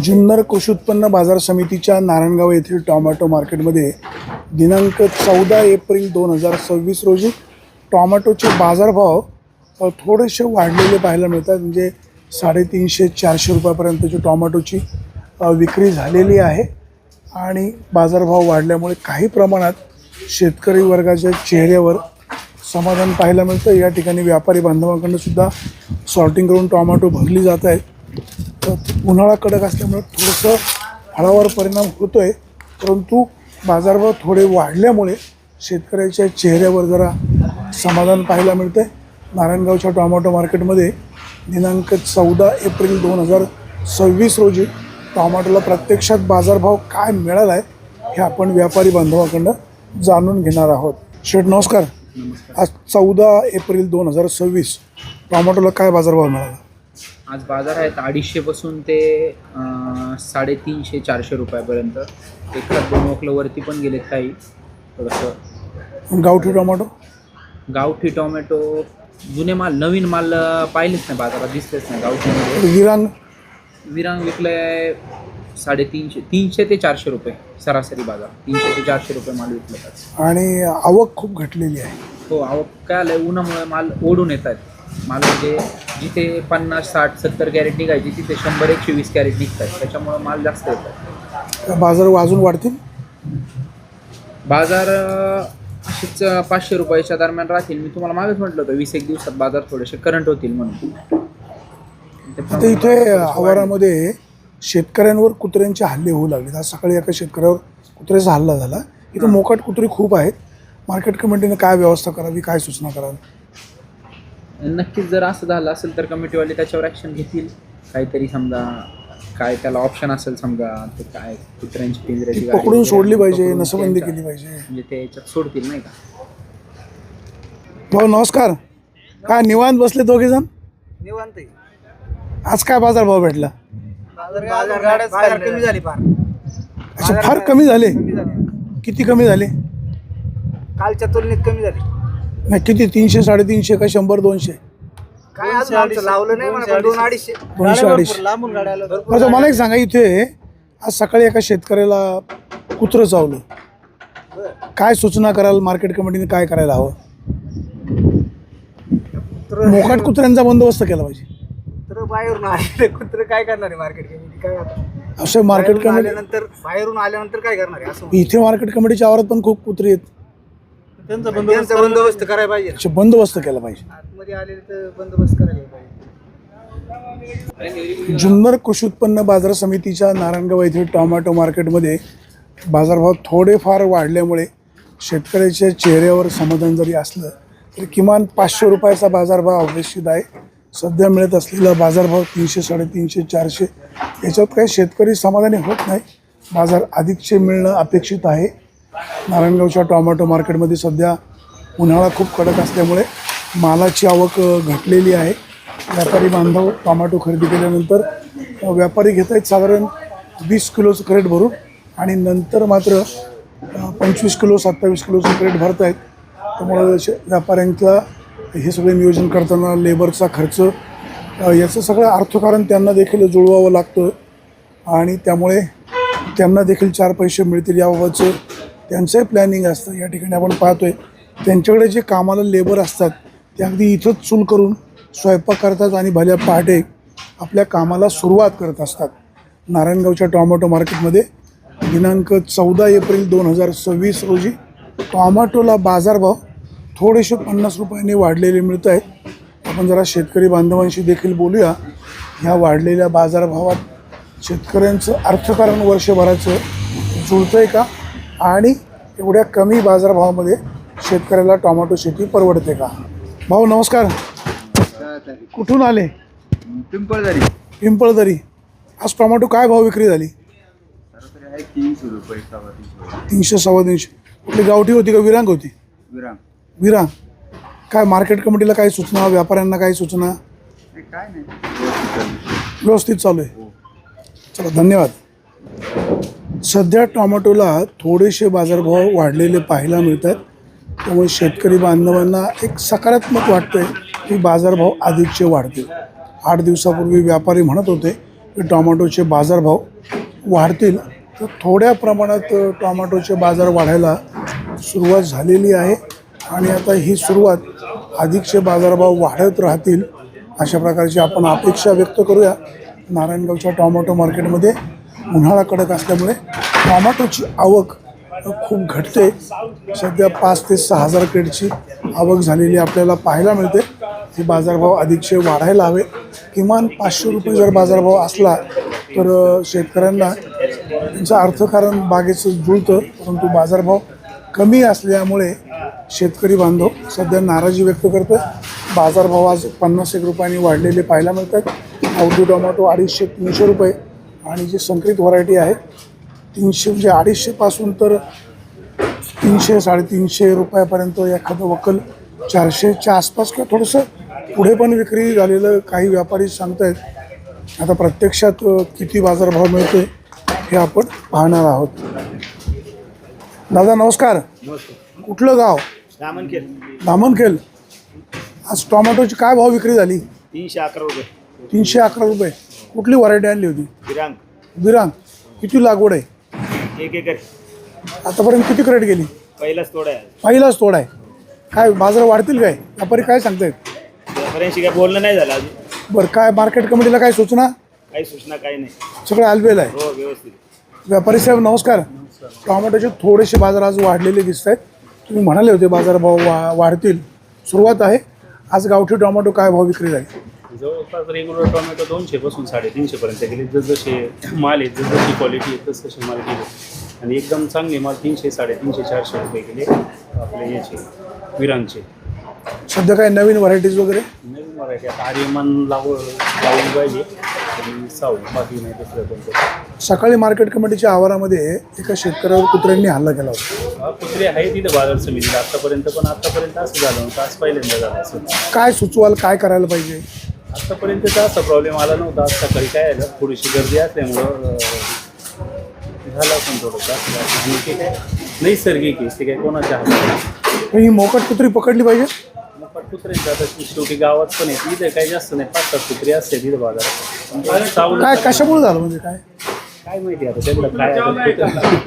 जुन्नर कृषी उत्पन्न बाजार समितीच्या नारायणगाव येथील टोमॅटो मार्केटमध्ये दिनांक 14 एप्रिल 2026 रोजी टोमॅटोचे बाजारभाव थोडेसे वाढलेले पाहायला मिळतात। म्हणजे 350-400 रुपयापर्यंतची टोमॅटोची विक्री झालेली आहे आणि बाजारभाव वाढल्यामुळे काही प्रमाणात शेतकरी वर्गाच्या चेहऱ्यावर समाधान पाहायला मिळतं। या ठिकाणी व्यापारी बांधवांकडून सुद्धा सॉर्टिंग करून टोमॅटो भरली जात आहेत। उन्हाळा कडक असल्यामुळे थोडंसं फळावर परिणाम होतो आहे, परंतु बाजारभाव थोडे वाढल्यामुळे शेतकऱ्याच्या चेहऱ्यावर जरा समाधान पाहायला मिळतं आहे। नारायणगावच्या टोमॅटो मार्केटमध्ये दिनांक 14 एप्रिल 2026 रोजी टोमॅटोला प्रत्यक्षात बाजारभाव काय मिळाला आहे हे आपण व्यापारी बांधवांकडून जाणून घेणार आहोत। शेठ नमस्कार। आज 14 एप्रिल 2026 टोमॅटोला काय बाजारभाव मिळाला? आज बाजार आहेत 250 पासून ते 350-400 रुपयापर्यंत। एखाद दोन वकलावरती पण गेलेत काही थोडंसं। गावठी टोमॅटो जुने माल, नवीन माल पाहिलेच नाही बाजारात, दिसलेच नाही गावठीमध्ये। विरांग विकलं 350 ते 400 रुपये सरासरी बाजार। 300 ते 400 रुपये माल विकलं आणि आवक खूप घटलेली आहे। हो, आवक काय आलं, उन्हामुळे माल ओढून येत आहेत माल। म्हणजे जिथे 50, 60, 70 कॅरेट निघायची तिथे 100, 120 कॅरेट निघतात, त्याच्यामुळे माल जास्त येतात। बाजार अजून वाढतील? बाजार अशीच 500 रुपयाच्या दरम्यान राहतील। मी तुम्हाला मागेच म्हटलं होतं 20-1 दिवसात बाजार थोडेसे करंट होतील म्हणून। आता इथे आवारामध्ये शेतकऱ्यांवर कुत्र्यांचे हल्ले होऊ लागले। आज सकाळी एका शेतकऱ्यावर कुत्र्याचा हल्ला झाला। इथं मोकाट कुत्री खूप आहेत। मार्केट कमिटीने काय व्यवस्था करावी, काय सूचना करावी? नक्कीच जर असं झालं असेल तर कमिटीवाले त्याच्यावर ॲक्शन घेतील। काहीतरी समजा काय त्याला ऑप्शन असेल, समजा ते काय कुत्र्यांची पिंजऱ्याची पकडून सोडली पाहिजे, नसबंदी केली पाहिजे, म्हणजे ते याच्यात सोडतील नाही का। भाऊ नमस्कार। काय निवांत बसले दोघे जण? निवांत। आज काय बाजारभाव भेटला? बाजार कमी झाली फार। अच्छा, फार कमी झाले? किती कमी झाले? कालच्या तुलनेत कमी झाली। नाही किती? 300, 350 का 100, 200? काय अजून आमचं लावलं नाही म्हणा, 200-250 200-250 लांबून गाड्या आल्या। अच्छा, मला एक सांगा, इथे आज सकाळी एका शेतकऱ्याला कुत्रं चावलं, काय सूचना कराल? मार्केट कमिटीने काय करायला हवं? मोकाट कुत्र्यांचा बंदोबस्त केला पाहिजे। तर बाहेरून आले कुत्र काय करणार आहे मार्केट कमिटी? काय आता असं मार्केट कमिटी बाहेरून आल्यानंतर काय करणार आहे असं? इथे मार्केट कमिटीच्या आवारात पण खूप कुत्री आहेत, त्यांचा बंदोबस्त करायला पाहिजे। अच्छा, बंदोबस्त केला पाहिजे। आतमध्ये आलेले तर बंदोबस्त करायला पाहिजे। जुन्नर कृषी उत्पन्न बाजार समितीच्या नारायणगाव येथील टोमॅटो मार्केटमध्ये बाजारभाव थोडेफार वाढल्यामुळे शेतकऱ्याच्या चेहऱ्यावर समाधान जरी असलं तरी किमान 500 रुपयाचा बाजारभाव अपेक्षित आहे। सध्या मिळत असलेला बाजारभाव 300, 350, 400 याच्यात काही शेतकरी समाधानी होत नाही। बाजार अधिकचे मिळणं अपेक्षित आहे। नारायणगावच्या टोमॅटो मार्केटमध्ये सध्या उन्हाळा खूप कडक असल्यामुळे मालाची आवक घटलेली आहे। व्यापारी बांधव टोमॅटो खरेदी केल्यानंतर व्यापारी घेत आहेत साधारण 20 किलोचं क्रेट भरून, आणि नंतर मात्र 25 किलो, 27 किलोचं क्रेट भरत आहेत। त्यामुळं व्यापाऱ्यांचा हे सगळे नियोजन करताना लेबरचा खर्च, याचं सगळं अर्थकारण त्यांना देखील जुळवावं लागतं, आणि त्यामुळे त्यांना देखील 4 पैसे मिळतील याबाबतचं त्यांचंही प्लॅनिंग असतं। या ठिकाणी आपण पाहतोय त्यांच्याकडे जे कामाला लेबर असतात ते अगदी इथंच चूल करून स्वयंपाक करतात आणि भल्या पहाटे आपल्या कामाला सुरुवात करत असतात। नारायणगावच्या टोमॅटो मार्केटमध्ये दिनांक 14 एप्रिल 2026 रोजी टोमॅटोला बाजारभाव थोडेसे 50 रुपयांनी वाढलेले मिळत आहेत। आपण जरा शेतकरी बांधवांशी देखील बोलूया। ह्या वाढलेल्या बाजारभावात शेतकऱ्यांचं अर्थकारण वर्षभराचं जुळतं आहे का, आणि एवढ्या कमी बाजारभावामध्ये शेतकऱ्याला टोमॅटो शेती परवडते का? भाऊ नमस्कार। कुठून आले? पिंपळदरी। आज टोमॅटो काय भाव विक्री झाली? 300 रुपये, 300, 350। कुठली गावठी होती का विरांग होती? विरांग। काय मार्केट कमिटीला काही सूचना, व्यापाऱ्यांना काही सूचना? काय नाही, व्यवस्थित चालू आहे। चला, धन्यवाद। सध्या टोमॅटोला थोडेसे बाजारभाव वाढलेले पाहायला मिळतात, त्यामुळे शेतकरी बांधवांना एक सकारात्मक वाटतंय की बाजारभाव अधिकचे वाढतील। 8 दिवसापूर्वी व्यापारी म्हणत होते की टोमॅटोचे बाजारभाव वाढतील, तर थोड्या प्रमाणात टोमॅटोचे बाजार वाढायला सुरुवात झालेली आहे आणि आता ही सुरुवात अधिकचे बाजारभाव वाढत राहतील अशा प्रकारची आपण अपेक्षा व्यक्त करूया. नारायणगावच्या टोमॅटो मार्केटमध्ये उन्हाळा कडक असल्यामुळे टोमॅटोची आवक खूप घटते. सध्या 5 ते 6 हजार क्रेटची आवक झालेली आपल्याला पाहायला मिळते. हे बाजारभाव अधिकचे वाढायला हवे. किमान 500 रुपये जर बाजारभाव असला तर शेतकऱ्यांना त्यांचं अर्थकारण बागेचं जुळतं, परंतु बाजारभाव कमी असल्यामुळे शेतकरी बांधव सध्या नाराजी व्यक्त करतो. बाजारभाव आज 50-1 रुपयांनी वाढलेले पाहायला मिळतात. गावठी टोमॅटो 250-300 रुपये आणि जी संकरित व्हरायटी आहे 300 म्हणजे 250 पासून तर 300-350 रुपयापर्यंत एखादं वक्कल 400च्या आसपास किंवा थोडंसं पुढे पण विक्री झालेलं काही व्यापारी सांगतायत. आता प्रत्यक्षात किती बाजारभाव मिळतोय हे आपण पाहणार आहोत. दादा नमस्कार. कुठलं गाव? दामनखेल. आज टोमॅटोची काय भाव विक्री झाली? 311 रुपये. 311 रुपये. कुठली व्हरायटी आणली होती? विरांग. किती लागवड आहे? 1 एकर. आतापर्यंत किती क्रेट गेली? पहिलाच तोडा आहे. पहिलाच तोडा आहे. काय बाजार वाढतील काय? व्यापारी काय सांगतायत? व्यापाऱ्यांशी काय बोलणं नाही झालं अजून. बरं, काय मार्केट कमिटीला काय सूचना? काही सूचना काही नाही. सगळं आलबेल आहे. हो व्यवस्थित. व्यापारी साहेब नमस्कार. टोमॅटोचे थोडेसे बाजार आज वाढलेले दिसत आहेत. तुम्ही म्हणाले होते बाजारभाव वाढतील, सुरुवात आहे. आज गावठी टोमॅटो काय भाव विक्री झाली? जवळपास रेग्युलर टोमॅटो 200 पासून 350 पर्यंत गेले. जसजसे माल आहे, जसजशी क्वालिटी आहे तसतसे माल गेले आणि एकदम चांगले माल 300, 350, 400 रुपये गेले आपले याचे विरांगचे. सध्या काय नवीन व्हरायटीज वगैरे? नवीन व्हरायटी आता आर्यमान लावून पाहिजे आणि साऊ, बाकी नाही दुसरं कोणतं. सकाळी मार्केट कमिटीच्या आवारामध्ये एका शेतकऱ्यावर कुत्र्यांनी हल्ला केला होता. कुत्रे आहे तिथं बाजार समितीला आत्तापर्यंत, पण आत्तापर्यंत असं झालं नव्हतं. आज पहिल्यांदा झालं असं. काय सुचवाल, काय करायला पाहिजे? आत्तापर्यंत असा प्रॉब्लेम आला नव्हता. आज सकाळी काय आलं, थोडीशी गर्दी असल्यामुळं झालं पण थोडंसं आणि ते काय नैसर्गिक आहे, ते काय कोणाच्या हातात. ही मोकट कुत्री पकडली पाहिजे. कुत्र्यांचं आता शेवटी गावात पण आहे, इथे काही जास्त नाही, 5-7 कुत्री असते तिथं बाजारात. काय कशामुळे झालं म्हणजे काय काय माहिती आता त्यांना काय आता.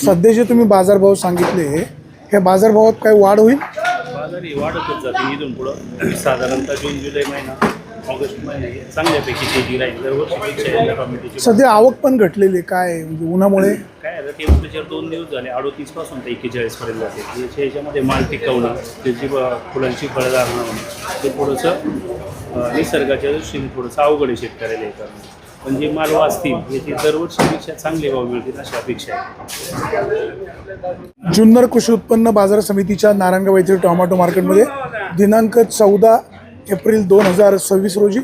सध्या जे तुम्ही बाजारभाव सांगितले हे बाजारभावात काय वाढ होईल? बाजार ही वाढतच जाते इथून पुढं. साधारणतः जून जुलै महिना, ऑगस्ट महिना हे चांगल्यापैकी तेजी राहील दरवर्षीपेक्षा. कमिटीची सध्या आवक पण घटलेली काय म्हणजे उन्हामुळे? काय आहे, टेम्परेचर 2 दिवस झाले 38 पासून ते 41 पर्यंत जाते. याच्यामध्ये माल टिकवणं, त्याची फुलांची फळधारणा होणं ते थोडंसं निसर्गाच्या दृष्टीने थोडंसं अवघड आहे शेतकऱ्याला हे करणं. पण जे माल वाचतील याची दरवर्षीपेक्षा चांगले भाव मिळतील अशी अपेक्षा आहे. जुन्नर कृषी उत्पन्न बाजार समितीच्या नारायणगाव येथील टोमॅटो मार्केटमध्ये दिनांक 14 एप्रिल 2026 रोजी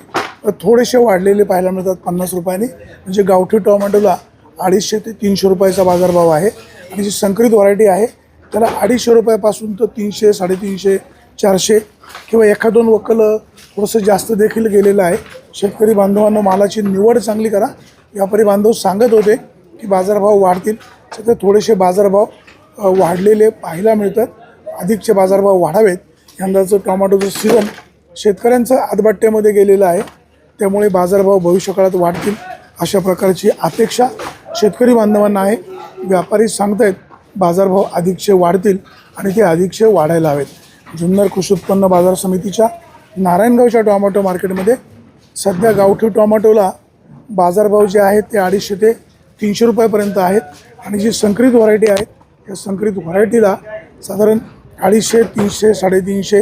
थोडेसे वाढलेले पाहायला मिळतात 50 रुपयांनी. म्हणजे गावठी टोमॅटोला 250 ते 300 रुपयाचा बाजारभाव आहे आणि जी संकरित व्हरायटी आहे त्याला 250 रुपयापासून तर 300, 350, 400 किंवा एखादोन वक्कल थोडंसं जास्त देखील गेलेलं आहे. शेतकरी बांधवांना मालाची निवड चांगली करा. व्यापारी बांधव सांगत होते की बाजारभाव वाढतील, सध्या थोडेसे बाजारभाव वाढलेले पाहायला मिळतात. अधिकचे बाजारभाव वाढावेत. यंदाचं टोमॅटोचं सीझन शेतकऱ्यांचं आदबाट्यामध्ये गेलेलं आहे, त्यामुळे बाजारभाव भविष्यकाळात वाढतील अशा प्रकारची अपेक्षा शेतकरी बांधवांना आहे. व्यापारी सांगतायत बाजारभाव अधिकचे वाढतील आणि ते अधिकचे वाढायला हवेत. जुन्नर कृषी उत्पन्न बाजार समितीच्या नारायणगावच्या टोमॅटो मार्केटमध्ये सध्या गावठी टोमॅटोला बाजारभाव जे आहेत ते 250 ते 300 रुपयापर्यंत आहेत आणि जी संकरित व्हरायटी आहे त्या संकरित व्हरायटीला साधारण 250, 300, 350,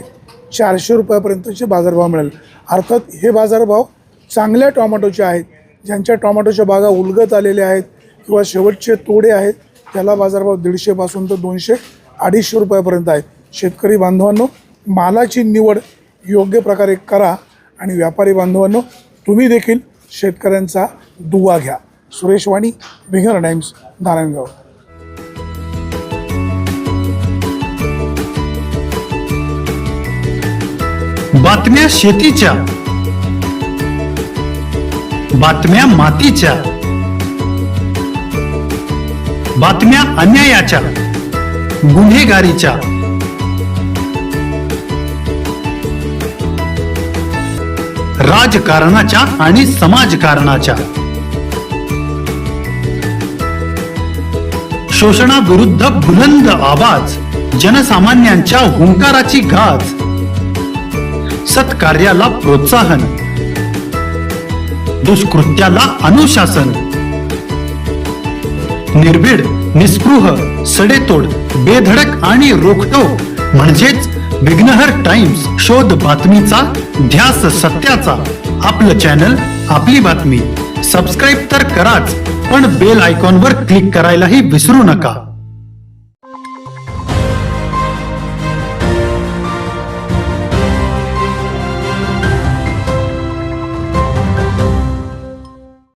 400 रुपयापर्यंतचे बाजारभाव मिळेल. अर्थात हे बाजारभाव चांगल्या टोमॅटोचे आहेत. ज्यांच्या टोमॅटोच्या बागा उलगत आलेल्या आहेत किंवा शेवटचे तोडे आहेत त्याला बाजारभाव 150 पासून तर 200, 250 रुपयापर्यंत आहेत. शेतकरी बांधवांनो, मालाची निवड योग्य प्रकारे करा आणि व्यापारी बांधवांनो तुम्ही देखील शेतकऱ्यांचा दुवा घ्या. सुरेश वाणी, विंगर टाइम्स, नारायणगाव. बातम्या शेतीच्या, बातम्या मातीच्या, बातम्या अन्यायाच्या, गुन्हेगारीच्या, राजकारणाच्या आणि समाजकारणाच्या, शोषणाविरुद्ध बुलंद आवाज, जनसामान्यांच्या हुंकाराची गाज, सत्कार्याला प्रोत्साहन, दुष्कृत्याला अनुशासन, निर्भीड, निस्पृह, सडेतोड, बेधडक आणि रोखटोक म्हणजेच विघ्नहर टाइम्स. शोध बातमीचा, ध्यास सत्याचा. आपलं चॅनल, आपली बातमी. सबस्क्राईब तर कराच, पण बेल आयकॉनवर क्लिक करायलाही विसरू नका.